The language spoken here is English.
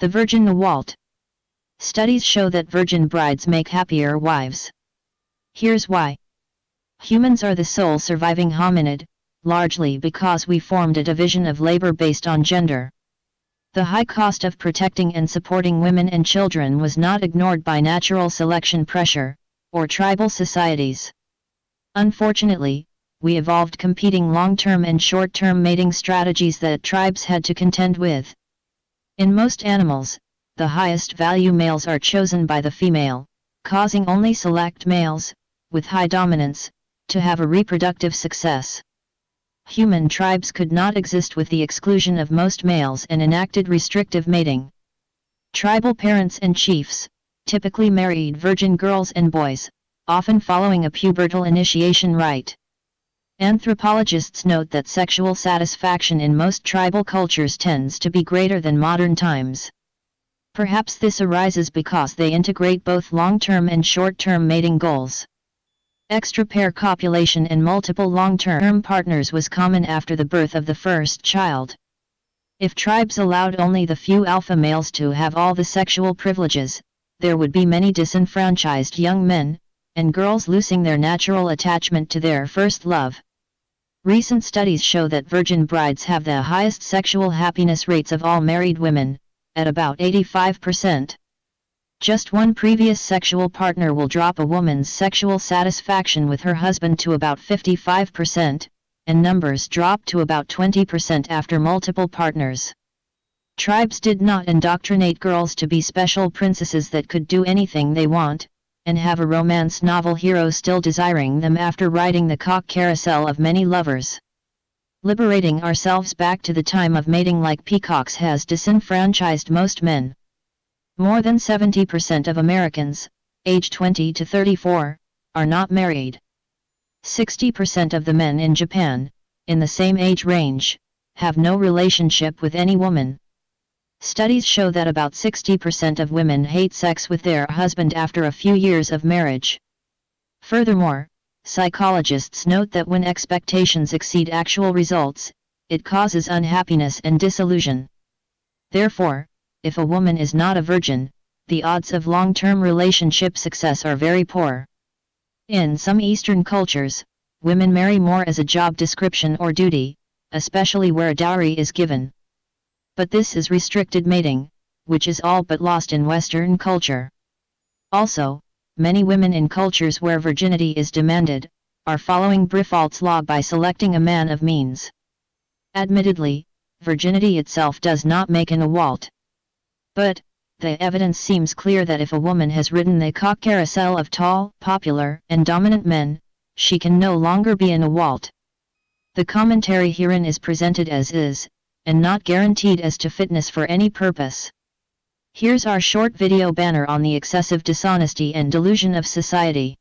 The virgin NAWALT. Studies show that virgin brides make happier wives. Here's why. Humans are the sole surviving hominid, largely because we formed a division of labor based on gender. The high cost of protecting and supporting women and children was not ignored by natural selection pressure, or tribal societies. Unfortunately, we evolved competing long-term and short-term mating strategies that tribes had to contend with. In most animals, the highest value males are chosen by the female, causing only select males, with high dominance, to have a reproductive success. Human tribes could not exist with the exclusion of most males and enacted restrictive mating. Tribal parents and chiefs typically married virgin girls and boys, often following a pubertal initiation rite. Anthropologists note that sexual satisfaction in most tribal cultures tends to be greater than modern times. Perhaps this arises because they integrate both long-term and short-term mating goals. Extra-pair copulation and multiple long-term partners was common after the birth of the first child. If tribes allowed only the few alpha males to have all the sexual privileges, there would be many disenfranchised young men, and girls losing their natural attachment to their first love. Recent studies show that virgin brides have the highest sexual happiness rates of all married women, at about 85%. Just one previous sexual partner will drop a woman's sexual satisfaction with her husband to about 55%, and numbers drop to about 20% after multiple partners. Tribes did not indoctrinate girls to be special princesses that could do anything they want, and have a romance novel hero still desiring them after riding the cock-carousel of many lovers. Liberating ourselves back to the time of mating like peacocks has disenfranchised most men. More than 70% of Americans, aged 20 to 34, are not married. 60% of the men in Japan, in the same age range, have no relationship with any woman. Studies show that about 60% of women hate sex with their husband after a few years of marriage. Furthermore, psychologists note that when expectations exceed actual results, it causes unhappiness and disillusion. Therefore, if a woman is not a virgin, the odds of long-term relationship success are very poor. In some Eastern cultures, women marry more as a job description or duty, especially where a dowry is given. But this is restricted mating, which is all but lost in Western culture. Also, many women in cultures where virginity is demanded, are following Briffault's law by selecting a man of means. Admittedly, virginity itself does not make an NAWALT. But, the evidence seems clear that if a woman has ridden the cock-carousel of tall, popular, and dominant men, she can no longer be a NAWALT. The commentary herein is presented as is, and not guaranteed as to fitness for any purpose. Here's our short video banner on the excessive dishonesty and delusion of society.